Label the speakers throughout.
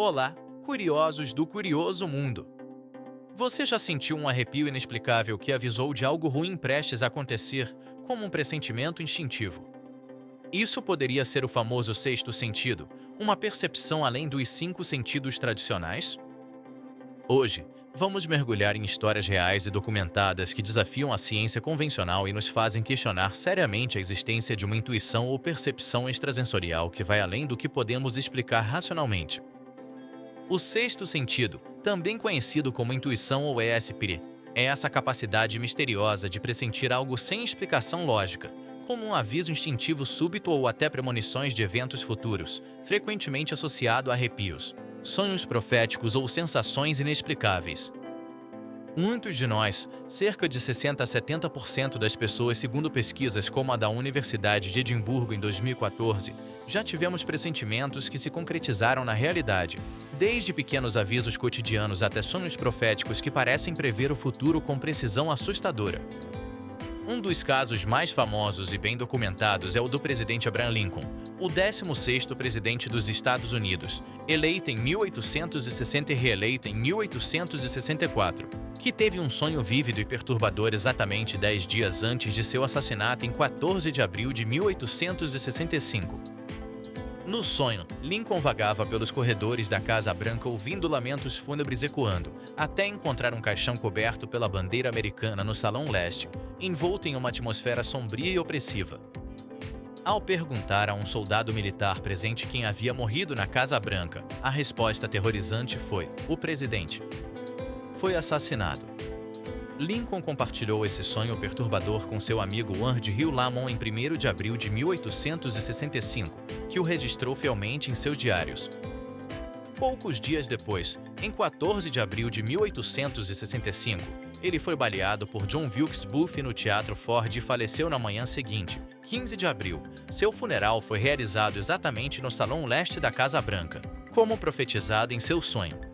Speaker 1: Olá, curiosos do curioso mundo! Você já sentiu um arrepio inexplicável que avisou de algo ruim prestes a acontecer, como um pressentimento instintivo? Isso poderia ser o famoso sexto sentido, uma percepção além dos cinco sentidos tradicionais? Hoje, vamos mergulhar em histórias reais e documentadas que desafiam a ciência convencional e nos fazem questionar seriamente a existência de uma intuição ou percepção extrasensorial que vai além do que podemos explicar racionalmente. O sexto sentido, também conhecido como intuição ou ESP, é essa capacidade misteriosa de pressentir algo sem explicação lógica, como um aviso instintivo súbito ou até premonições de eventos futuros, frequentemente associado a arrepios, sonhos proféticos ou sensações inexplicáveis. Muitos de nós, cerca de 60 a 70% das pessoas, segundo pesquisas como a da Universidade de Edimburgo em 2014, já tivemos pressentimentos que se concretizaram na realidade, desde pequenos avisos cotidianos até sonhos proféticos que parecem prever o futuro com precisão assustadora. Um dos casos mais famosos e bem documentados é o do presidente Abraham Lincoln, o 16º presidente dos Estados Unidos, eleito em 1860 e reeleito em 1864, que teve um sonho vívido e perturbador exatamente 10 dias antes de seu assassinato em 14 de abril de 1865. No sonho, Lincoln vagava pelos corredores da Casa Branca ouvindo lamentos fúnebres ecoando, até encontrar um caixão coberto pela bandeira americana no Salão Leste, envolto em uma atmosfera sombria e opressiva. Ao perguntar a um soldado militar presente quem havia morrido na Casa Branca, a resposta aterrorizante foi: o presidente foi assassinado. Lincoln compartilhou esse sonho perturbador com seu amigo Ward Hill Lamon em 1º de abril de 1865, que o registrou fielmente em seus diários. Poucos dias depois, em 14 de abril de 1865, ele foi baleado por John Wilkes Booth no Teatro Ford e faleceu na manhã seguinte, 15 de abril. Seu funeral foi realizado exatamente no Salão Leste da Casa Branca, como profetizado em seu sonho.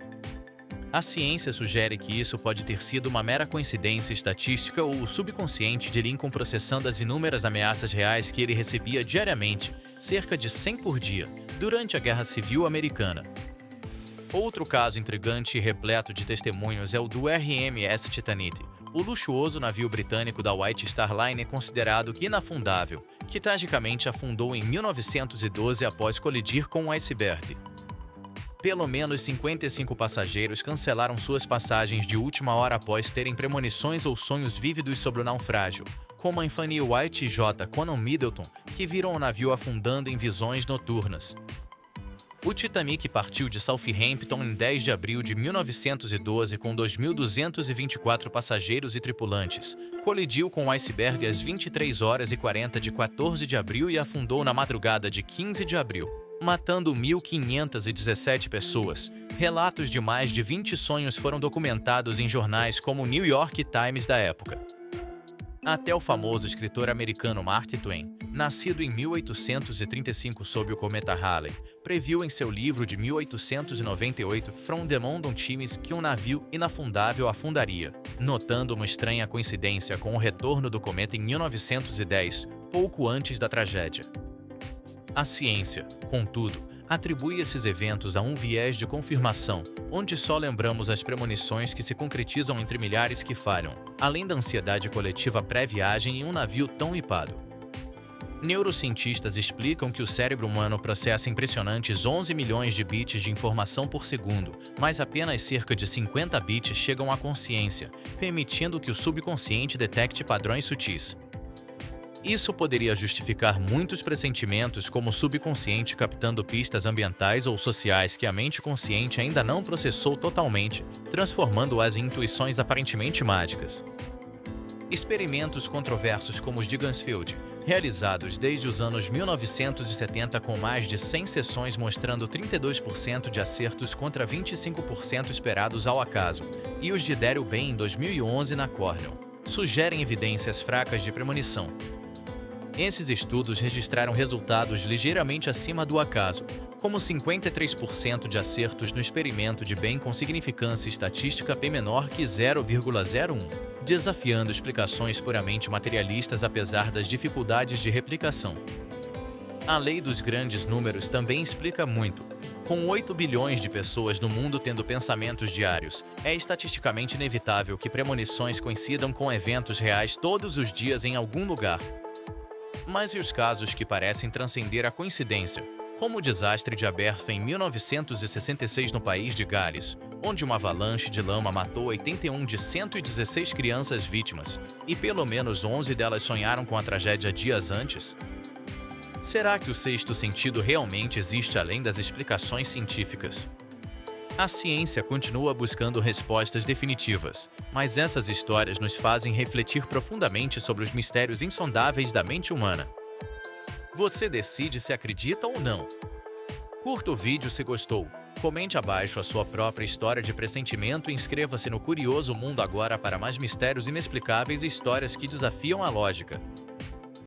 Speaker 1: A ciência sugere que isso pode ter sido uma mera coincidência estatística ou o subconsciente de Lincoln processando as inúmeras ameaças reais que ele recebia diariamente, cerca de 100 por dia, durante a Guerra Civil Americana. Outro caso intrigante e repleto de testemunhos é o do RMS Titanic, o luxuoso navio britânico da White Star Line considerado inafundável, que tragicamente afundou em 1912 após colidir com um iceberg. Pelo menos 55 passageiros cancelaram suas passagens de última hora após terem premonições ou sonhos vívidos sobre o naufrágio, como a Fanny White e J. Conan Middleton, que viram o navio afundando em visões noturnas. O Titanic partiu de Southampton em 10 de abril de 1912 com 2.224 passageiros e tripulantes, colidiu com o iceberg às 23h40 de 14 de abril e afundou na madrugada de 15 de abril, matando 1.517 pessoas. Relatos de mais de 20 sonhos foram documentados em jornais como o New York Times da época. Até o famoso escritor americano Mark Twain, nascido em 1835 sob o cometa Halley, previu em seu livro de 1898, From the London Times, que um navio inafundável afundaria, notando uma estranha coincidência com o retorno do cometa em 1910, pouco antes da tragédia. A ciência, contudo, atribui esses eventos a um viés de confirmação, onde só lembramos as premonições que se concretizam entre milhares que falham, além da ansiedade coletiva pré-viagem em um navio tão hipado. Neurocientistas explicam que o cérebro humano processa impressionantes 11 milhões de bits de informação por segundo, mas apenas cerca de 50 bits chegam à consciência, permitindo que o subconsciente detecte padrões sutis. Isso poderia justificar muitos pressentimentos, como o subconsciente captando pistas ambientais ou sociais que a mente consciente ainda não processou totalmente, transformando-as em intuições aparentemente mágicas. Experimentos controversos como os de Gansfield, realizados desde os anos 1970 com mais de 100 sessões mostrando 32% de acertos contra 25% esperados ao acaso, e os de Daryl Bain em 2011 na Cornell, sugerem evidências fracas de premonição. Esses estudos registraram resultados ligeiramente acima do acaso, como 53% de acertos no experimento de Bain com significância estatística P menor que 0,01, desafiando explicações puramente materialistas apesar das dificuldades de replicação. A lei dos grandes números também explica muito. Com 8 bilhões de pessoas no mundo tendo pensamentos diários, é estatisticamente inevitável que premonições coincidam com eventos reais todos os dias em algum lugar. Mas e os casos que parecem transcender a coincidência, como o desastre de Aberfan em 1966 no país de Gales, onde uma avalanche de lama matou 81 de 116 crianças vítimas, e pelo menos 11 delas sonharam com a tragédia dias antes? Será que o sexto sentido realmente existe além das explicações científicas? A ciência continua buscando respostas definitivas, mas essas histórias nos fazem refletir profundamente sobre os mistérios insondáveis da mente humana. Você decide se acredita ou não. Curta o vídeo se gostou, comente abaixo a sua própria história de pressentimento e inscreva-se no Curioso Mundo agora para mais mistérios inexplicáveis e histórias que desafiam a lógica.